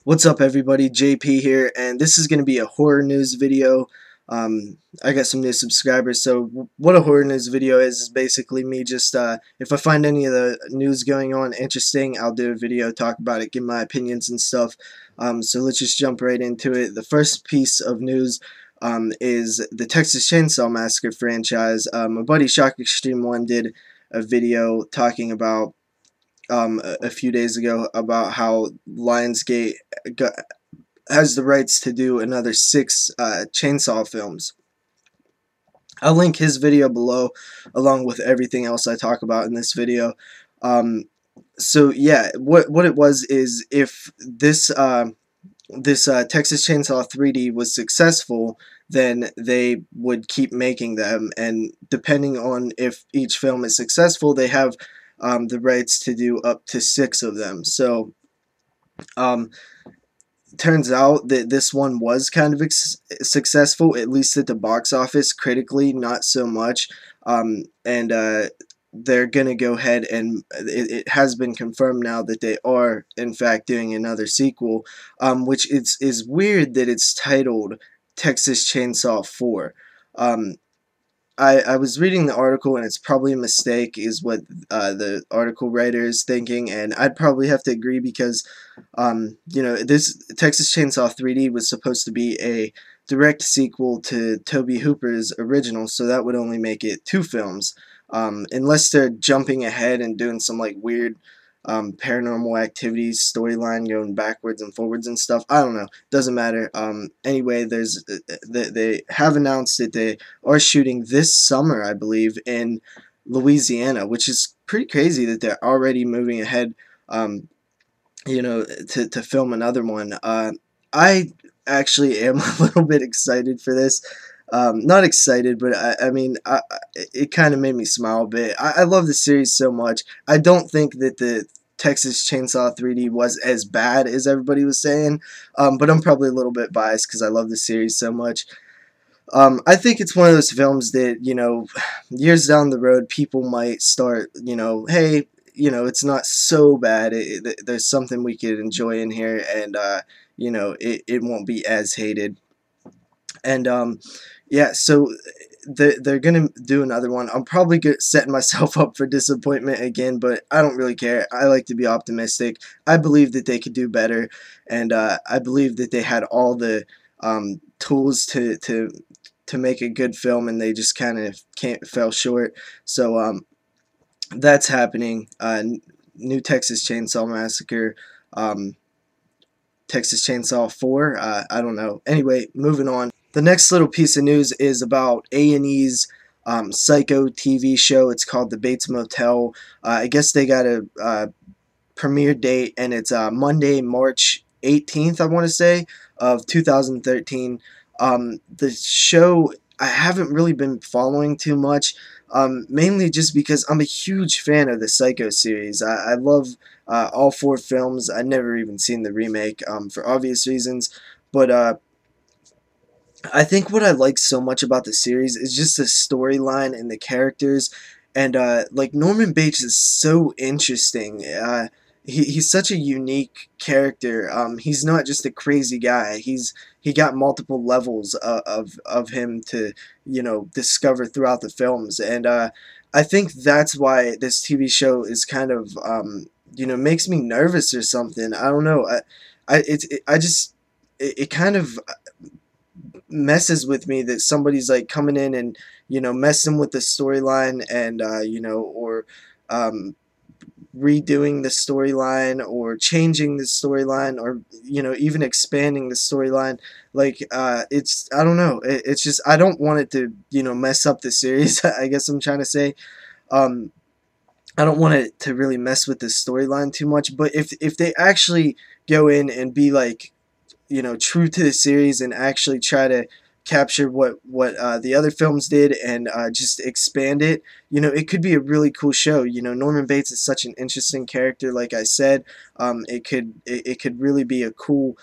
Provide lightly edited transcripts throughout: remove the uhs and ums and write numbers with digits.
What's up, everybody? JP here, and this is going to be a horror news video. I got some new subscribers, so what a horror news video is basically me just, if I find any of the news going on interesting, I'll do a video, talk about it, give my opinions and stuff. So let's just jump right into it. The first piece of news is the Texas Chainsaw Massacre franchise. My buddy Shock Extreme 1 did a video talking about a few days ago about how Lionsgate has the rights to do another 6 Chainsaw films. I'll link his video below along with everything else I talk about in this video. So yeah, what it was is if this Texas Chainsaw 3D was successful, then they would keep making them, and depending on if each film is successful, they have the rights to do up to 6 of them. So turns out that this one was kind of successful, at least at the box office. Critically, not so much. And they're going to go ahead and it has been confirmed now that they are, in fact, doing another sequel, which is weird that it's titled Texas Chainsaw 4. I was reading the article, and it's probably a mistake, is what the article writer is thinking, and I'd probably have to agree because, you know, this Texas Chainsaw 3D was supposed to be a direct sequel to Tobe Hooper's original, so that would only make it 2 films, unless they're jumping ahead and doing some, like, weird paranormal activities storyline going backwards and forwards and stuff. I don't know. Doesn't matter. Anyway, they have announced that they are shooting this summer, I believe, in Louisiana, which is pretty crazy that they're already moving ahead, you know, to film another one. I actually am a little bit excited for this. Not excited, but I mean, it kind of made me smile a bit. I love the series so much. I don't think that the Texas Chainsaw 3D was as bad as everybody was saying, but I'm probably a little bit biased because I love the series so much. I think it's one of those films that, you know, years down the road, people might start, you know, hey, you know, it's not so bad. There's something we could enjoy in here, and, you know, it won't be as hated. And, yeah, so they're going to do another one. I'm probably setting myself up for disappointment again, but I don't really care. I like to be optimistic. I believe that they could do better, and I believe that they had all the tools to make a good film, and they just kind of fell short. So that's happening. New Texas Chainsaw Massacre. Texas Chainsaw 4. I don't know. Anyway, moving on. The next little piece of news is about A&E's Psycho TV show. It's called The Bates Motel. I guess they got a premiere date, and it's Monday, March 18th, I want to say, of 2013. The show I haven't really been following too much, mainly just because I'm a huge fan of the Psycho series. I love all 4 films. I never even seen the remake for obvious reasons, but I think what I like so much about the series is just the storyline and the characters, and like Norman Bates is so interesting. He's such a unique character. He's not just a crazy guy. He got multiple levels of him to, you know, discover throughout the films, and I think that's why this TV show is kind of you know, makes me nervous or something. I don't know. I just it kind of messes with me that somebody's like coming in and, you know, messing with the storyline, and you know, or redoing the storyline, or changing the storyline, or, you know, even expanding the storyline. Like it's, I don't know, it's just, I don't want it to, you know, mess up the series. I guess I'm trying to say, um I don't want it to really mess with the storyline too much, but if they actually go in and be like, you know, true to the series, and actually try to capture what the other films did, and just expand it, you know, it could be a really cool show. You know, Norman Bates is such an interesting character. Like I said, it could really be a cool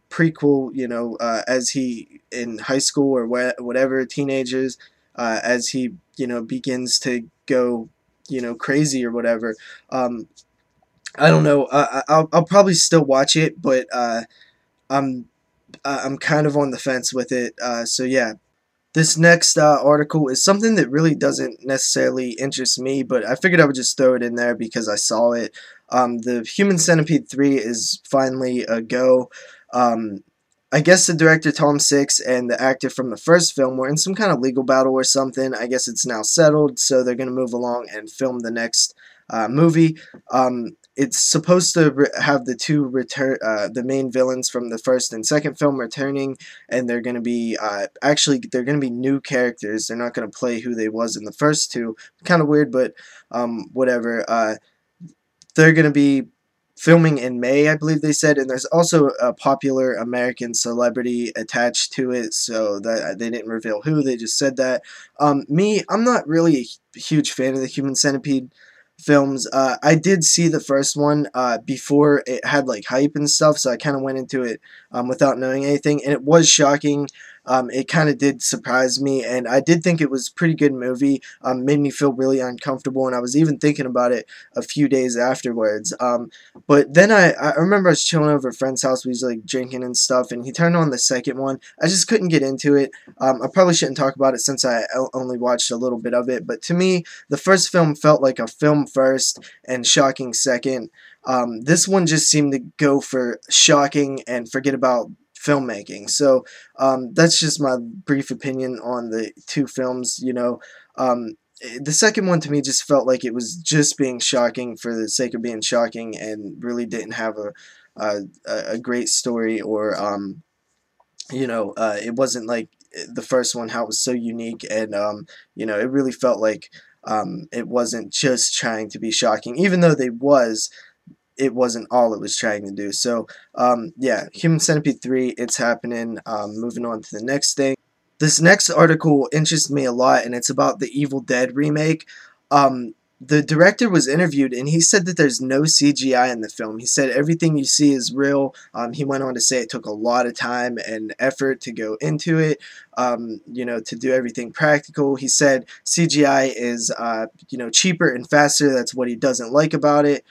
prequel. You know, as he in high school or whatever, teenagers, as he, you know, begins to go, you know, crazy or whatever. I don't know. I'll probably still watch it, but I'm I'm kind of on the fence with it. So yeah, this next article is something that really doesn't necessarily interest me, but I figured I would just throw it in there because I saw it. The Human Centipede 3 is finally a go. Um, I guess the director Tom Six and the actor from the first film were in some kind of legal battle or something. I guess it's now settled, so they're going to move along and film the next movie. It's supposed to have the two return, the main villains from the first and second film returning, and they're going to be actually they're going to be new characters. They're not going to play who they was in the first two. Kind of weird, but whatever. They're going to be filming in May, I believe they said, and there's also a popular American celebrity attached to it, so that they didn't reveal who. They just said that. I'm not really a huge fan of the Human Centipede films. I did see the first one before it had like hype and stuff, so I kind of went into it without knowing anything, and it was shocking. It kind of did surprise me, and I did think it was a pretty good movie. Made me feel really uncomfortable, and I was even thinking about it a few days afterwards. But then I remember I was chilling over a friend's house. We was like drinking and stuff, and he turned on the second one. I just couldn't get into it. I probably shouldn't talk about it since I only watched a little bit of it, but to me, the first film felt like a film first and shocking second. This one just seemed to go for shocking and forget about filmmaking. So that's just my brief opinion on the two films. The second one to me just felt like it was just being shocking for the sake of being shocking and really didn't have a great story or it wasn't like the first one how it was so unique and it really felt like it wasn't just trying to be shocking even though it wasn't all it was trying to do. So, yeah, Human Centipede 3, it's happening. Moving on to the next thing. This next article interests me a lot, and it's about the Evil Dead remake. The director was interviewed, and he said that there's no CGI in the film. He said everything you see is real. He went on to say it took a lot of time and effort to go into it, to do everything practical. He said CGI is, cheaper and faster. That's what he doesn't like about it.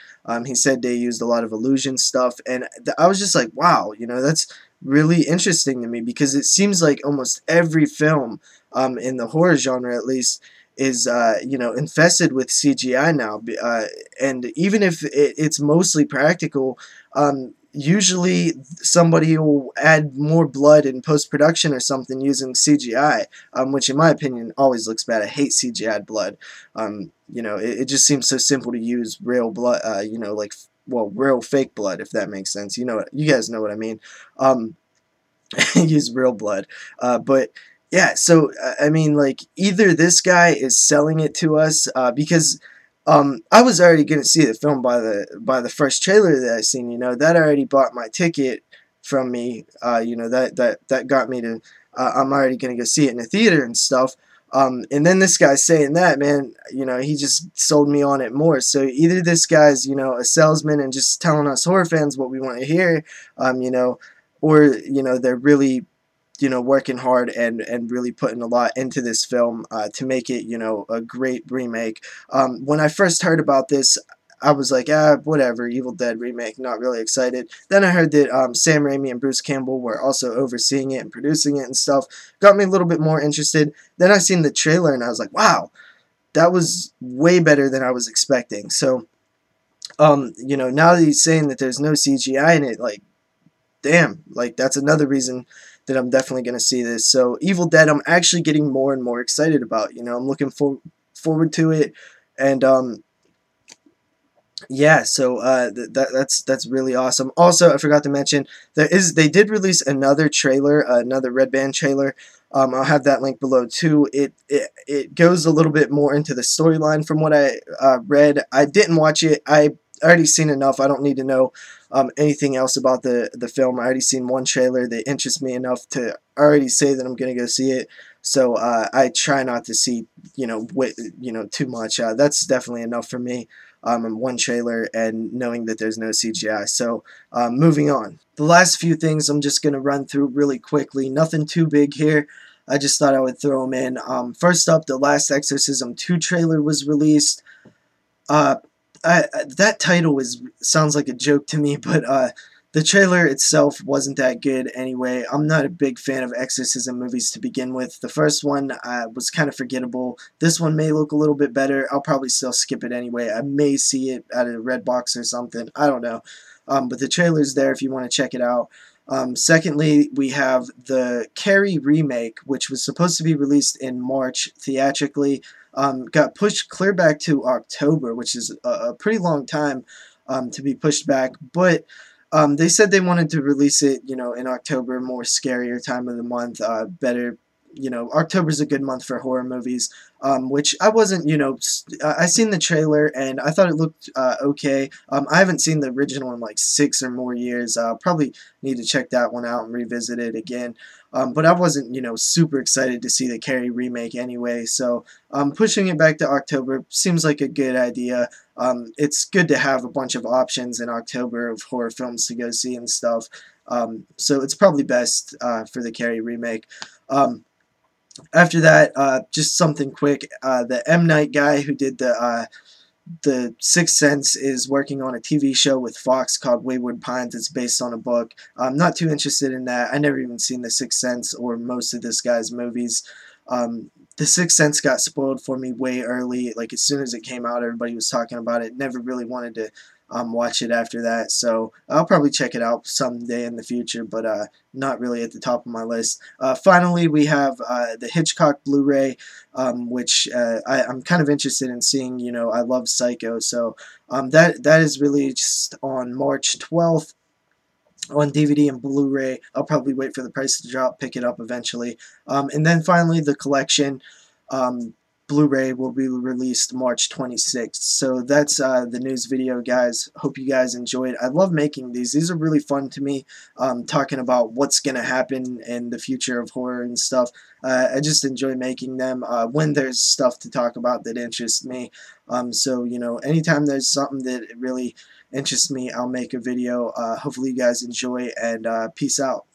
He said they used a lot of illusion stuff, and I was just like, wow, that's really interesting to me because it seems like almost every film, in the horror genre at least, is infested with CGI now, and even if it's mostly practical, usually somebody will add more blood in post-production or something using CGI, which in my opinion always looks bad. I hate CGI blood. It just seems so simple to use real blood, real fake blood, if that makes sense. You guys know what I mean. Use real blood. But yeah, so I mean, like either this guy is selling it to us because I was already gonna see the film by the first trailer that I seen. That already bought my ticket from me. That got me to. I'm already gonna go see it in the theater and stuff. And then this guy's saying that, man, he just sold me on it more. So either this guy's, a salesman and just telling us horror fans what we want to hear, or, they're really, working hard and really putting a lot into this film to make it, a great remake. When I first heard about this, I was like, whatever, Evil Dead remake, not really excited. Then I heard that Sam Raimi and Bruce Campbell were also overseeing it and producing it and stuff. Got me a little bit more interested. Then I seen the trailer and I was like, wow, that was way better than I was expecting. So, now that he's saying that there's no CGI in it, like, damn, like that's another reason that I'm definitely going to see this. So Evil Dead, I'm actually getting more and more excited about. I'm looking forward to it, and yeah, so that's really awesome. Also, I forgot to mention they did release another trailer, another Red Band trailer. I'll have that link below too. It goes a little bit more into the storyline from what I read. I didn't watch it. I already seen enough. I don't need to know anything else about the film. I already seen one trailer that interests me enough to already say that I'm gonna go see it. So I try not to see too much. That's definitely enough for me. One trailer and knowing that there's no CGI. So moving on. The last few things I'm just gonna run through really quickly. Nothing too big here. I just thought I would throw them in. First up, the Last Exorcism 2 trailer was released. that title sounds like a joke to me, but the trailer itself wasn't that good anyway. I'm not a big fan of exorcism movies to begin with. The first one was kind of forgettable. This one may look a little bit better. I'll probably still skip it anyway. I may see it at a Redbox or something. I don't know. But the trailer's there if you want to check it out. Secondly, we have the Carrie remake, which was supposed to be released in March theatrically. Got pushed clear back to October, which is a pretty long time to be pushed back. But they said they wanted to release it, in October, more scarier time of the month, better. October's a good month for horror movies, which I wasn't, I seen the trailer and I thought it looked okay. I haven't seen the original in like 6 or more years. I'll probably need to check that one out and revisit it again. But I wasn't, super excited to see the Carrie remake anyway, so pushing it back to October seems like a good idea. It's good to have a bunch of options in October of horror films to go see and stuff. So it's probably best for the Carrie remake. After that, just something quick. The M. Night guy who did the Sixth Sense is working on a TV show with Fox called Wayward Pines. It's based on a book. I'm not too interested in that. I never even seen The Sixth Sense or most of this guy's movies. The Sixth Sense got spoiled for me way early. Like as soon as it came out, everybody was talking about it. Never really wanted to watch it after that. So I'll probably check it out someday in the future, but not really at the top of my list. Finally, we have the Hitchcock Blu-ray, which I'm kind of interested in seeing. I love Psycho, so that is released on March 12th. On DVD and Blu-ray. I'll probably wait for the price to drop, pick it up eventually. And then finally, the collection Blu-ray will be released March 26th. So that's the news video, guys. Hope you guys enjoyed. I love making these. These are really fun to me, talking about what's going to happen in the future of horror and stuff. I just enjoy making them when there's stuff to talk about that interests me. So, anytime there's something that really interests me, I'll make a video. Hopefully you guys enjoy, and peace out.